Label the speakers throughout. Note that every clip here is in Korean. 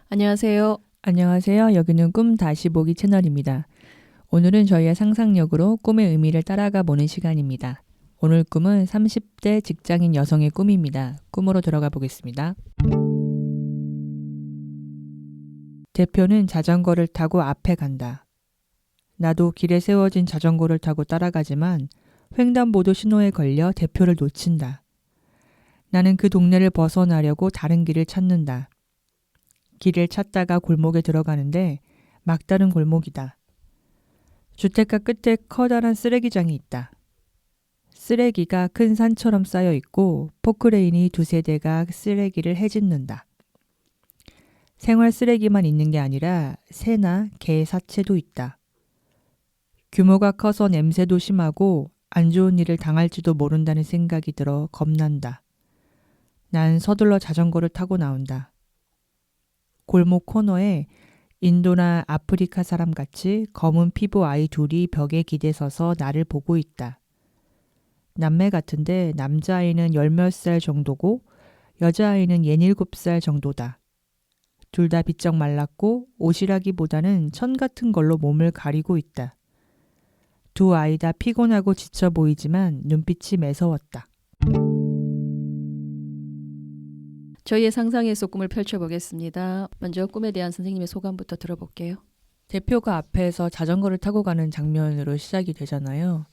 Speaker 1: 안녕하세요.
Speaker 2: 안녕하세요. 여기는 꿈 다시 보기 채널입니다. 오늘은 저희의 상상력으로 꿈의 의미를 따라가 보는 시간입니다. 오늘 꿈은 30대 직장인 여성의 꿈입니다. 꿈으로 들어가 보겠습니다. 대표는 자전거를 타고 앞에 간다. 나도 길에 세워진 자전거를 타고 따라가지만 횡단보도 신호에 걸려 대표를 놓친다. 나는 그 동네를 벗어나려고 다른 길을 찾는다. 길을 찾다가 골목에 들어가는데 막다른 골목이다. 주택가 끝에 커다란 쓰레기장이 있다. 쓰레기가 큰 산처럼 쌓여 있고 포크레인이 두세 대가 쓰레기를 헤집는다. 생활 쓰레기만 있는 게 아니라 새나 개 사체도 있다. 규모가 커서 냄새도 심하고 안 좋은 일을 당할지도 모른다는 생각이 들어 겁난다. 난 서둘러 자전거를 타고 나온다. 골목 코너에 인도나 아프리카 사람 같이 검은 피부 아이 둘이 벽에 기대 서서 나를 보고 있다. 남매 같은데 남자아이는 열 몇 살 정도고 여자아이는 17살 정도다. 둘 다 비쩍 말랐고 옷이라기보다는 천 같은 걸로 몸을 가리고 있다. 두 아이 다 피곤하고 지쳐 보이지만 눈빛이 매서웠다.
Speaker 1: 저희의 상상에서 꿈을 펼쳐보겠습니다. 먼저 꿈에 대한 선생님의 소감부터 들어볼게요.
Speaker 2: 대표가 앞에서 자전거를 타고 가는 장면으로 시작이 되잖아요.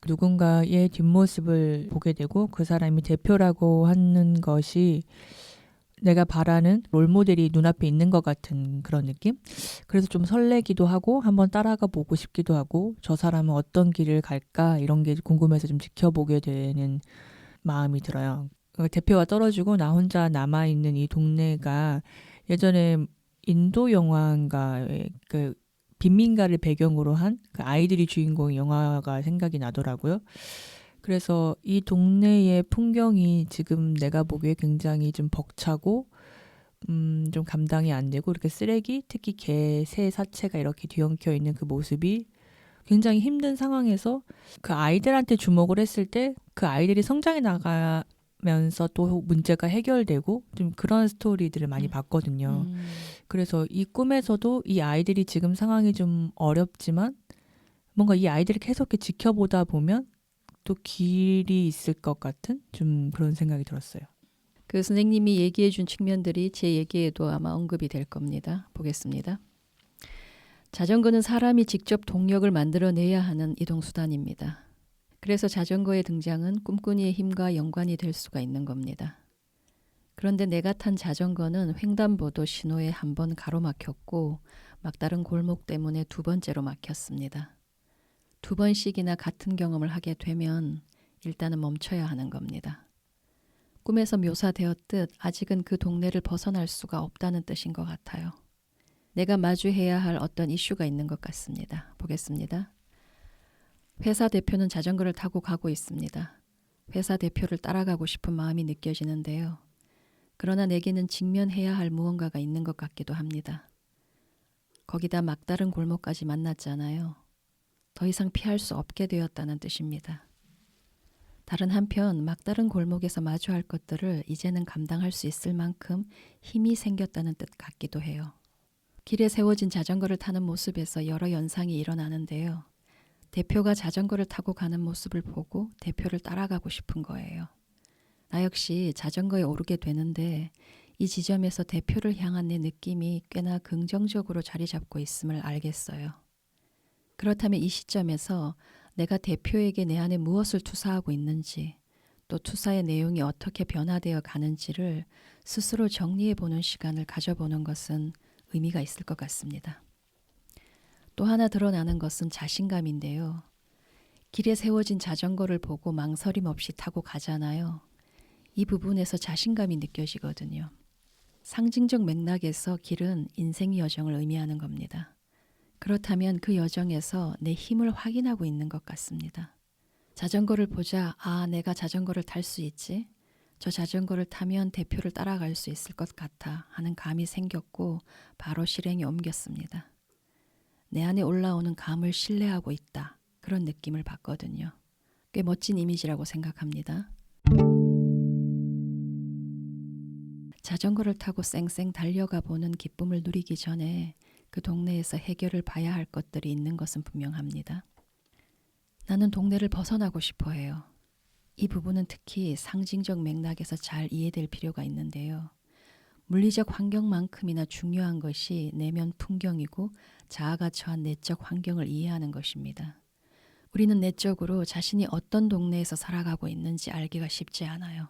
Speaker 2: 누군가의 뒷모습을 보게 되고 그 사람이 대표라고 하는 것이 내가 바라는 롤모델이 눈앞에 있는 것 같은 그런 느낌? 그래서 좀 설레기도 하고 한번 따라가 보고 싶기도 하고 저 사람은 어떤 길을 갈까 이런 게 궁금해서 좀 지켜보게 되는 마음이 들어요. 대표가 떨어지고 나 혼자 남아있는 이 동네가 예전에 인도 영화인가의 그 빈민가를 배경으로 한 그 아이들이 주인공의 영화가 생각이 나더라고요. 그래서 이 동네의 풍경이 지금 내가 보기에 굉장히 좀 벅차고 좀 감당이 안 되고 이렇게 쓰레기, 특히 개, 새 사체가 이렇게 뒤엉켜 있는 그 모습이 굉장히 힘든 상황에서 그 아이들한테 주목을 했을 때 그 아이들이 성장해 나가면서 또 문제가 해결되고 좀 그런 스토리들을 많이 봤거든요. 그래서 이 꿈에서도 이 아이들이 지금 상황이 좀 어렵지만 뭔가 이 아이들을 계속 이렇게 지켜보다 보면 또 길이 있을 것 같은 좀 그런 생각이 들었어요.
Speaker 1: 그 선생님이 얘기해 준 측면들이 제 얘기에도 아마 언급이 될 겁니다. 보겠습니다. 자전거는 사람이 직접 동력을 만들어내야 하는 이동수단입니다. 그래서 자전거의 등장은 꿈꾸니의 힘과 연관이 될 수가 있는 겁니다. 그런데 내가 탄 자전거는 횡단보도 신호에 한 번 가로막혔고 막다른 골목 때문에 두 번째로 막혔습니다. 두 번씩이나 같은 경험을 하게 되면 일단은 멈춰야 하는 겁니다. 꿈에서 묘사되었듯 아직은 그 동네를 벗어날 수가 없다는 뜻인 것 같아요. 내가 마주해야 할 어떤 이슈가 있는 것 같습니다. 보겠습니다. 회사 대표는 자전거를 타고 가고 있습니다. 회사 대표를 따라가고 싶은 마음이 느껴지는데요. 그러나 내게는 직면해야 할 무언가가 있는 것 같기도 합니다. 거기다 막다른 골목까지 만났잖아요. 더 이상 피할 수 없게 되었다는 뜻입니다. 다른 한편 막다른 골목에서 마주할 것들을 이제는 감당할 수 있을 만큼 힘이 생겼다는 뜻 같기도 해요. 길에 세워진 자전거를 타는 모습에서 여러 연상이 일어나는데요. 대표가 자전거를 타고 가는 모습을 보고 대표를 따라가고 싶은 거예요. 나 역시 자전거에 오르게 되는데 이 지점에서 대표를 향한 내 느낌이 꽤나 긍정적으로 자리 잡고 있음을 알겠어요. 그렇다면 이 시점에서 내가 대표에게 내 안에 무엇을 투사하고 있는지, 또 투사의 내용이 어떻게 변화되어 가는지를 스스로 정리해보는 시간을 가져보는 것은 의미가 있을 것 같습니다. 또 하나 드러나는 것은 자신감인데요. 길에 세워진 자전거를 보고 망설임 없이 타고 가잖아요. 이 부분에서 자신감이 느껴지거든요. 상징적 맥락에서 길은 인생 여정을 의미하는 겁니다. 그렇다면 그 여정에서 내 힘을 확인하고 있는 것 같습니다. 자전거를 보자, 아, 내가 자전거를 탈 수 있지? 저 자전거를 타면 대표를 따라갈 수 있을 것 같아 하는 감이 생겼고 바로 실행에 옮겼습니다. 내 안에 올라오는 감을 신뢰하고 있다. 그런 느낌을 받거든요. 꽤 멋진 이미지라고 생각합니다. 자전거를 타고 쌩쌩 달려가 보는 기쁨을 누리기 전에 그 동네에서 해결을 봐야 할 것들이 있는 것은 분명합니다. 나는 동네를 벗어나고 싶어 해요. 이 부분은 특히 상징적 맥락에서 잘 이해될 필요가 있는데요. 물리적 환경만큼이나 중요한 것이 내면 풍경이고 자아가 처한 내적 환경을 이해하는 것입니다. 우리는 내적으로 자신이 어떤 동네에서 살아가고 있는지 알기가 쉽지 않아요.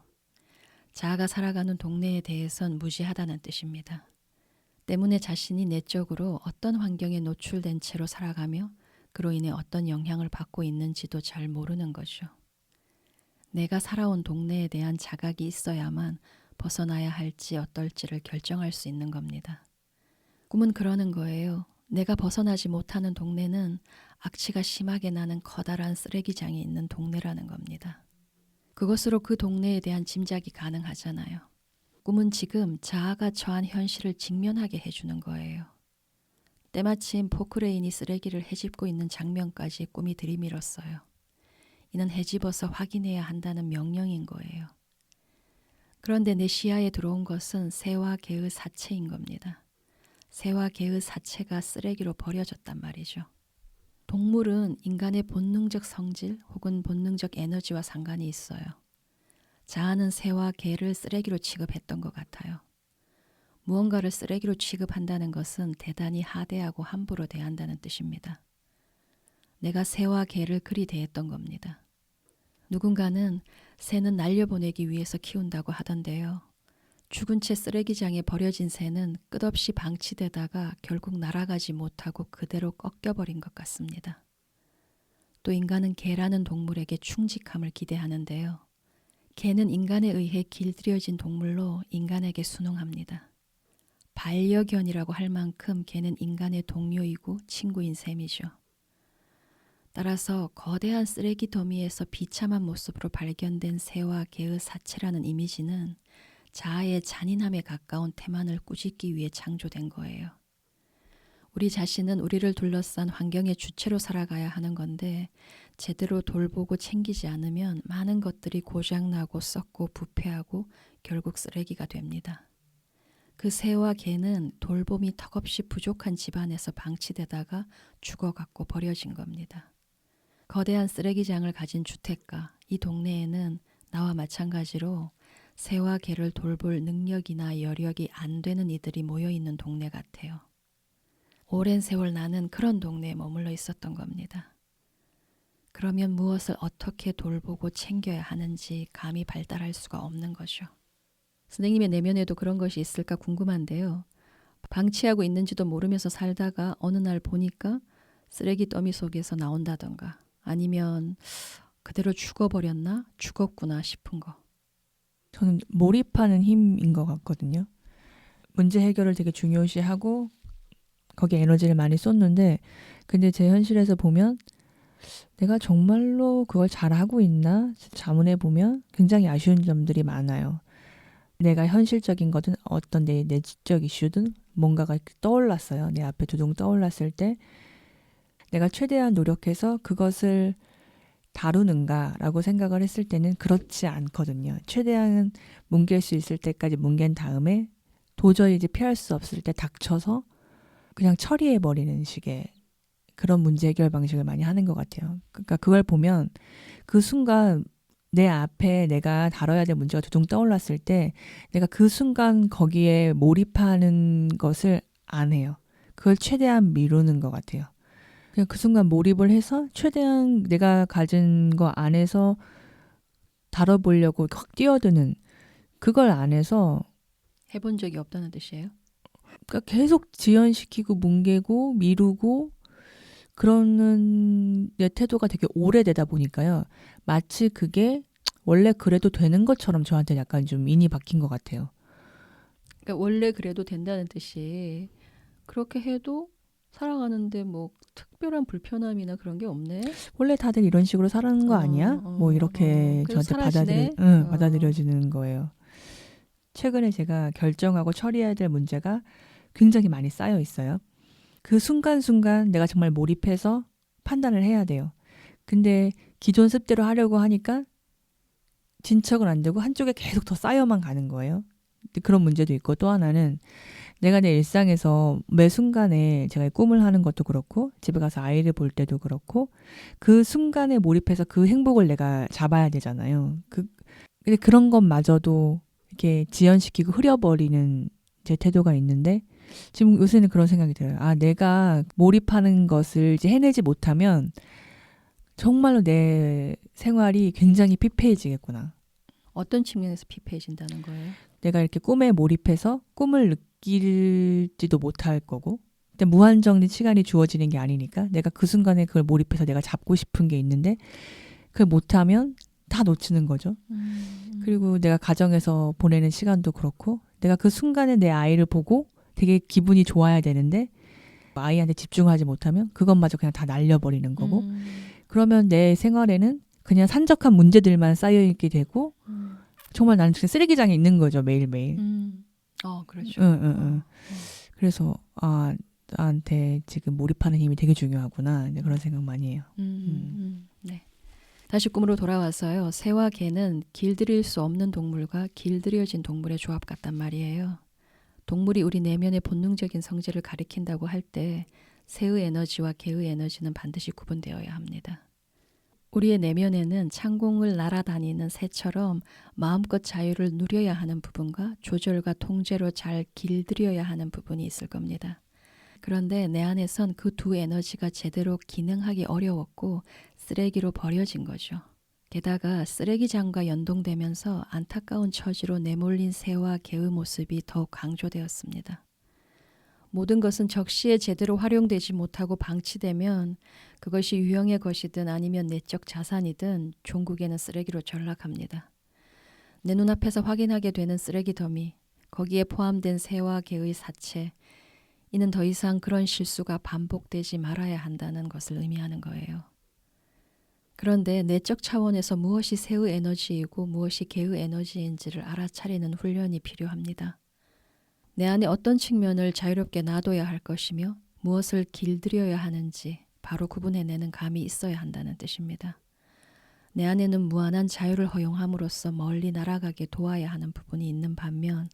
Speaker 1: 자아가 살아가는 동네에 대해선 무지하다는 뜻입니다. 때문에 자신이 내적으로 어떤 환경에 노출된 채로 살아가며 그로 인해 어떤 영향을 받고 있는지도 잘 모르는 거죠. 내가 살아온 동네에 대한 자각이 있어야만 벗어나야 할지 어떨지를 결정할 수 있는 겁니다. 꿈은 그러는 거예요. 내가 벗어나지 못하는 동네는 악취가 심하게 나는 커다란 쓰레기장이 있는 동네라는 겁니다. 그것으로 그 동네에 대한 짐작이 가능하잖아요. 꿈은 지금 자아가 처한 현실을 직면하게 해주는 거예요. 때마침 포크레인이 쓰레기를 헤집고 있는 장면까지 꿈이 들이밀었어요. 이는 헤집어서 확인해야 한다는 명령인 거예요. 그런데 내 시야에 들어온 것은 새와 개의 사체인 겁니다. 새와 개의 사체가 쓰레기로 버려졌단 말이죠. 동물은 인간의 본능적 성질 혹은 본능적 에너지와 상관이 있어요. 자아는 새와 개를 쓰레기로 취급했던 것 같아요. 무언가를 쓰레기로 취급한다는 것은 대단히 하대하고 함부로 대한다는 뜻입니다. 내가 새와 개를 그리 대했던 겁니다. 누군가는 새는 날려보내기 위해서 키운다고 하던데요. 죽은 채 쓰레기장에 버려진 새는 끝없이 방치되다가 결국 날아가지 못하고 그대로 꺾여버린 것 같습니다. 또 인간은 개라는 동물에게 충직함을 기대하는데요. 개는 인간에 의해 길들여진 동물로 인간에게 순응합니다. 반려견이라고 할 만큼 개는 인간의 동료이고 친구인 셈이죠. 따라서 거대한 쓰레기 더미에서 비참한 모습으로 발견된 새와 개의 사체라는 이미지는 자아의 잔인함에 가까운 태만을 꾸짖기 위해 창조된 거예요. 우리 자신은 우리를 둘러싼 환경의 주체로 살아가야 하는 건데 제대로 돌보고 챙기지 않으면 많은 것들이 고장나고 썩고 부패하고 결국 쓰레기가 됩니다. 그 새와 개는 돌봄이 턱없이 부족한 집안에서 방치되다가 죽어갖고 버려진 겁니다. 거대한 쓰레기장을 가진 주택가, 이 동네에는 나와 마찬가지로 새와 개를 돌볼 능력이나 여력이 안 되는 이들이 모여있는 동네 같아요. 오랜 세월 나는 그런 동네에 머물러 있었던 겁니다. 그러면 무엇을 어떻게 돌보고 챙겨야 하는지 감히 발달할 수가 없는 거죠. 선생님의 내면에도 그런 것이 있을까 궁금한데요. 방치하고 있는지도 모르면서 살다가 어느 날 보니까 쓰레기 더미 속에서 나온다던가 아니면 그대로 죽어버렸나? 죽었구나 싶은 거.
Speaker 2: 저는 몰입하는 힘인 것 같거든요. 문제 해결을 되게 중요시하고 거기에 에너지를 많이 쏟는데 근데 제 현실에서 보면 내가 정말로 그걸 잘하고 있나 자문해 보면 굉장히 아쉬운 점들이 많아요. 내가 현실적인 거든 어떤 내 내적 이슈든 뭔가가 떠올랐어요. 내 앞에 두둥 떠올랐을 때 내가 최대한 노력해서 그것을 다루는가라고 생각을 했을 때는 그렇지 않거든요. 최대한 뭉갤 수 있을 때까지 뭉갠 다음에 도저히 이제 피할 수 없을 때 닥쳐서 그냥 처리해버리는 식의 그런 문제 해결 방식을 많이 하는 것 같아요. 그러니까 그걸 보면 그 순간 내 앞에 내가 다뤄야 될 문제가 두둥 떠올랐을 때 내가 그 순간 거기에 몰입하는 것을 안 해요. 그걸 최대한 미루는 것 같아요. 그냥 그 순간 몰입을 해서 최대한 내가 가진 거 안에서 다뤄보려고 확 뛰어드는 그걸 안 해서
Speaker 1: 해본 적이 없다는 뜻이에요?
Speaker 2: 그러니까 계속 지연시키고 뭉개고 미루고 그러는 내 태도가 되게 오래되다 보니까요. 마치 그게 원래 그래도 되는 것처럼 저한테 약간 좀 인이 박힌 것 같아요.
Speaker 1: 그러니까 원래 그래도 된다는 뜻이 그렇게 해도 살아가는데 뭐 특별한 불편함이나 그런 게 없네.
Speaker 2: 원래 다들 이런 식으로 살아가는 거 아니야? 뭐 이렇게
Speaker 1: 그래도
Speaker 2: 저한테
Speaker 1: 살아지네.
Speaker 2: 받아들여지는 거예요. 최근에 제가 결정하고 처리해야 될 문제가 굉장히 많이 쌓여 있어요. 그 순간순간 내가 정말 몰입해서 판단을 해야 돼요. 근데 기존 습대로 하려고 하니까 진척은 안 되고 한쪽에 계속 더 쌓여만 가는 거예요. 그런 문제도 있고 또 하나는 내가 내 일상에서 매 순간에 제가 꿈을 하는 것도 그렇고 집에 가서 아이를 볼 때도 그렇고 그 순간에 몰입해서 그 행복을 내가 잡아야 되잖아요. 근데 그런 것마저도 이렇게 지연시키고 흐려버리는 제 태도가 있는데 지금 요새는 그런 생각이 들어요. 아, 내가 몰입하는 것을 이제 해내지 못하면 정말로 내 생활이 굉장히 피폐해지겠구나.
Speaker 1: 어떤 측면에서 피폐해진다는 거예요?
Speaker 2: 내가 이렇게 꿈에 몰입해서 꿈을 느낄지도 못할 거고 근데 무한정된 시간이 주어지는 게 아니니까 내가 그 순간에 그걸 몰입해서 내가 잡고 싶은 게 있는데 그걸 못하면 다 놓치는 거죠. 그리고 내가 가정에서 보내는 시간도 그렇고 내가 그 순간에 내 아이를 보고 되게 기분이 좋아야 되는데 아이한테 집중하지 못하면 그것마저 그냥 다 날려버리는 거고 그러면 내 생활에는 그냥 산적한 문제들만 쌓여있게 되고 정말 나는 그냥 쓰레기장에 있는 거죠. 매일매일.
Speaker 1: 그렇죠.
Speaker 2: 응. 그래서 나한테 지금 몰입하는 힘이 되게 중요하구나. 이제 그런 생각 많이 해요.
Speaker 1: 네. 다시 꿈으로 돌아와서요. 새와 개는 길들일 수 없는 동물과 길들여진 동물의 조합 같단 말이에요. 동물이 우리 내면의 본능적인 성질을 가리킨다고 할 때 새의 에너지와 개의 에너지는 반드시 구분되어야 합니다. 우리의 내면에는 창공을 날아다니는 새처럼 마음껏 자유를 누려야 하는 부분과 조절과 통제로 잘 길들여야 하는 부분이 있을 겁니다. 그런데 내 안에선 그 두 에너지가 제대로 기능하기 어려웠고 쓰레기로 버려진 거죠. 게다가 쓰레기장과 연동되면서 안타까운 처지로 내몰린 새와 개의 모습이 더욱 강조되었습니다. 모든 것은 적시에 제대로 활용되지 못하고 방치되면 그것이 유형의 것이든 아니면 내적 자산이든 종국에는 쓰레기로 전락합니다. 내 눈앞에서 확인하게 되는 쓰레기 더미, 거기에 포함된 새와 개의 사체, 이는 더 이상 그런 실수가 반복되지 말아야 한다는 것을 의미하는 거예요. 그런데 내적 차원에서 무엇이 새의 에너지이고 무엇이 개의 에너지인지를 알아차리는 훈련이 필요합니다. 내 안에 어떤 측면을 자유롭게 놔둬야 할 것이며 무엇을 길들여야 하는지 바로 구분해내는 감이 있어야 한다는 뜻입니다. 내 안에는 무한한 자유를 허용함으로써 멀리 날아가게 도와야 하는 부분이 있는 반면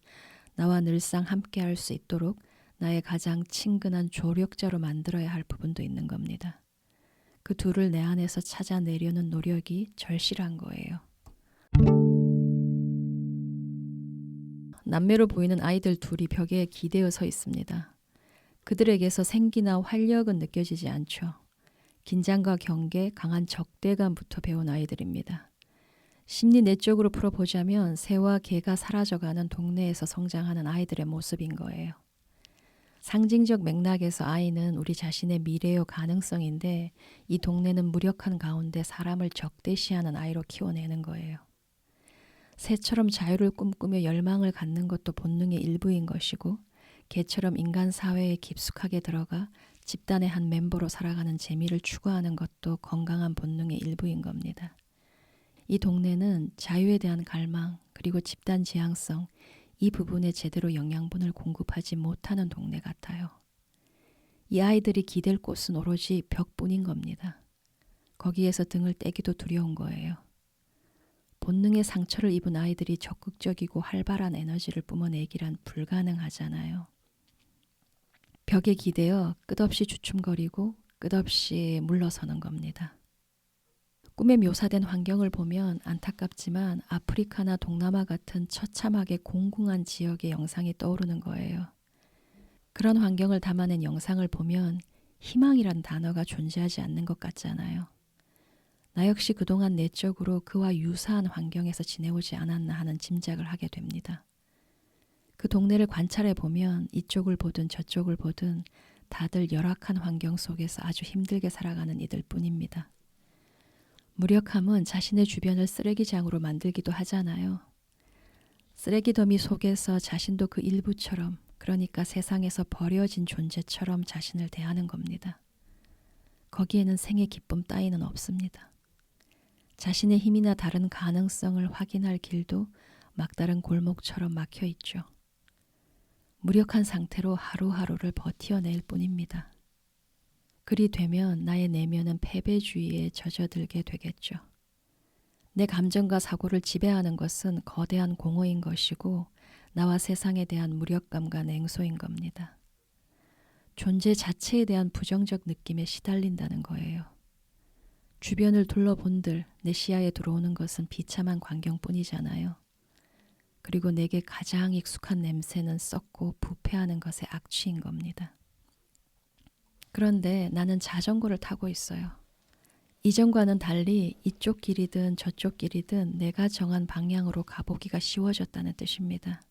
Speaker 1: 나와 늘상 함께할 수 있도록 나의 가장 친근한 조력자로 만들어야 할 부분도 있는 겁니다. 그 둘을 내 안에서 찾아내려는 노력이 절실한 거예요. 남매로 보이는 아이들 둘이 벽에 기대어 서 있습니다. 그들에게서 생기나 활력은 느껴지지 않죠. 긴장과 경계, 강한 적대감부터 배운 아이들입니다. 심리 내적으로 풀어보자면 새와 개가 사라져가는 동네에서 성장하는 아이들의 모습인 거예요. 상징적 맥락에서 아이는 우리 자신의 미래요 가능성인데 이 동네는 무력한 가운데 사람을 적대시하는 아이로 키워내는 거예요. 새처럼 자유를 꿈꾸며 열망을 갖는 것도 본능의 일부인 것이고 개처럼 인간 사회에 깊숙하게 들어가 집단의 한 멤버로 살아가는 재미를 추구하는 것도 건강한 본능의 일부인 겁니다. 이 동네는 자유에 대한 갈망 그리고 집단 지향성 이 부분에 제대로 영양분을 공급하지 못하는 동네 같아요. 이 아이들이 기댈 곳은 오로지 벽뿐인 겁니다. 거기에서 등을 떼기도 두려운 거예요. 본능의 상처를 입은 아이들이 적극적이고 활발한 에너지를 뿜어내기란 불가능하잖아요. 벽에 기대어 끝없이 주춤거리고 끝없이 물러서는 겁니다. 꿈에 묘사된 환경을 보면 안타깝지만 아프리카나 동남아 같은 처참하게 공공한 지역의 영상이 떠오르는 거예요. 그런 환경을 담아낸 영상을 보면 희망이란 단어가 존재하지 않는 것 같잖아요. 나 역시 그동안 내적으로 그와 유사한 환경에서 지내오지 않았나 하는 짐작을 하게 됩니다. 그 동네를 관찰해 보면 이쪽을 보든 저쪽을 보든 다들 열악한 환경 속에서 아주 힘들게 살아가는 이들 뿐입니다. 무력함은 자신의 주변을 쓰레기장으로 만들기도 하잖아요. 쓰레기 더미 속에서 자신도 그 일부처럼, 그러니까 세상에서 버려진 존재처럼 자신을 대하는 겁니다. 거기에는 생의 기쁨 따위는 없습니다. 자신의 힘이나 다른 가능성을 확인할 길도 막다른 골목처럼 막혀 있죠. 무력한 상태로 하루하루를 버티어낼 뿐입니다. 그리 되면 나의 내면은 패배주의에 젖어들게 되겠죠. 내 감정과 사고를 지배하는 것은 거대한 공허인 것이고 나와 세상에 대한 무력감과 냉소인 겁니다. 존재 자체에 대한 부정적 느낌에 시달린다는 거예요. 주변을 둘러본들 내 시야에 들어오는 것은 비참한 광경뿐이잖아요. 그리고 내게 가장 익숙한 냄새는 썩고 부패하는 것의 악취인 겁니다. 그런데 나는 자전거를 타고 있어요. 이전과는 달리 이쪽 길이든 저쪽 길이든 내가 정한 방향으로 가보기가 쉬워졌다는 뜻입니다.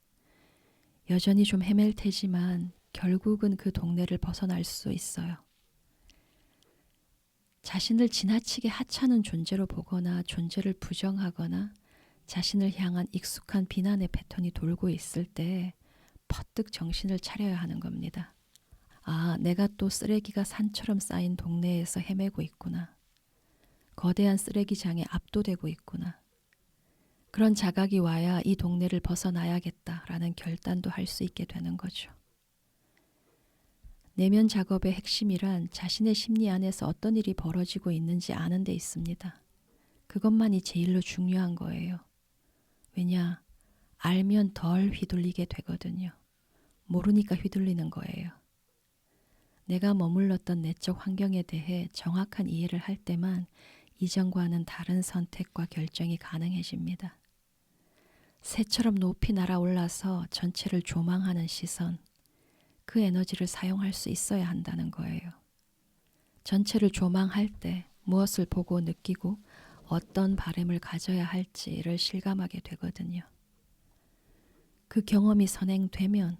Speaker 1: 여전히 좀 헤맬 테지만 결국은 그 동네를 벗어날 수 있어요. 자신을 지나치게 하찮은 존재로 보거나 존재를 부정하거나 자신을 향한 익숙한 비난의 패턴이 돌고 있을 때 퍼뜩 정신을 차려야 하는 겁니다. 아, 내가 또 쓰레기가 산처럼 쌓인 동네에서 헤매고 있구나. 거대한 쓰레기장에 압도되고 있구나. 그런 자각이 와야 이 동네를 벗어나야겠다라는 결단도 할 수 있게 되는 거죠. 내면 작업의 핵심이란 자신의 심리 안에서 어떤 일이 벌어지고 있는지 아는 데 있습니다. 그것만이 제일로 중요한 거예요. 왜냐? 알면 덜 휘둘리게 되거든요. 모르니까 휘둘리는 거예요. 내가 머물렀던 내적 환경에 대해 정확한 이해를 할 때만 이전과는 다른 선택과 결정이 가능해집니다. 새처럼 높이 날아올라서 전체를 조망하는 시선, 그 에너지를 사용할 수 있어야 한다는 거예요. 전체를 조망할 때 무엇을 보고 느끼고 어떤 바램을 가져야 할지를 실감하게 되거든요. 그 경험이 선행되면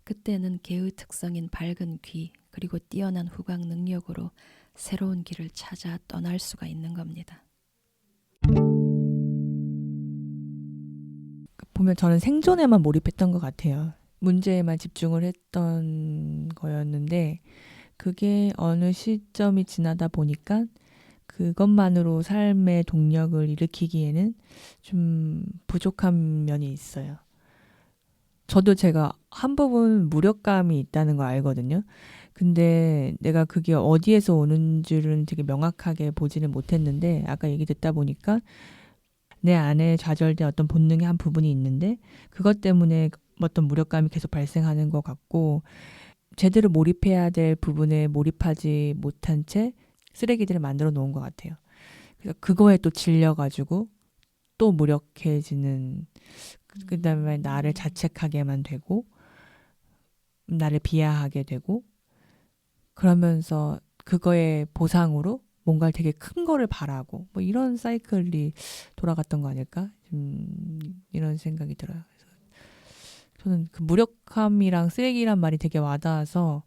Speaker 1: 그때는 개의 특성인 밝은 귀 그리고 뛰어난 후각 능력으로 새로운 길을 찾아 떠날 수가 있는 겁니다.
Speaker 2: 보면 저는 생존에만 몰입했던 것 같아요. 문제에만 집중을 했던 거였는데 그게 어느 시점이 지나다 보니까 그것만으로 삶의 동력을 일으키기에는 좀 부족한 면이 있어요. 저도 제가 한 부분 무력감이 있다는 걸 알거든요. 근데 내가 그게 어디에서 오는 줄은 되게 명확하게 보지는 못했는데 아까 얘기 듣다 보니까 내 안에 좌절된 어떤 본능의 한 부분이 있는데 그것 때문에 어떤 무력감이 계속 발생하는 것 같고 제대로 몰입해야 될 부분에 몰입하지 못한 채 쓰레기들을 만들어 놓은 것 같아요. 그래서 그거에 또 질려가지고 또 무력해지는 그다음에 나를 자책하게만 되고 나를 비하하게 되고 그러면서 그거의 보상으로 뭔가 되게 큰 거를 바라고 뭐 이런 사이클이 돌아갔던 거 아닐까? 이런 생각이 들어요. 그래서 저는 그 무력함이랑 쓰레기란 말이 되게 와닿아서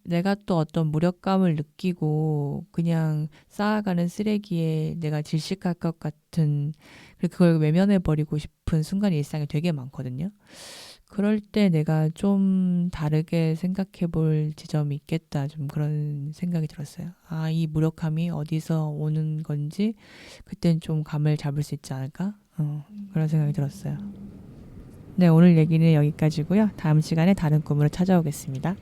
Speaker 2: 내가 또 어떤 무력감을 느끼고 그냥 쌓아가는 쓰레기에 내가 질식할 것 같은 그걸 외면해버리고 싶은 순간이 일상에 되게 많거든요. 그럴 때 내가 좀 다르게 생각해 볼 지점이 있겠다. 좀 그런 생각이 들었어요. 이 무력함이 어디서 오는 건지 그땐 좀 감을 잡을 수 있지 않을까? 그런 생각이 들었어요. 네, 오늘 얘기는 여기까지고요. 다음 시간에 다른 꿈으로 찾아오겠습니다.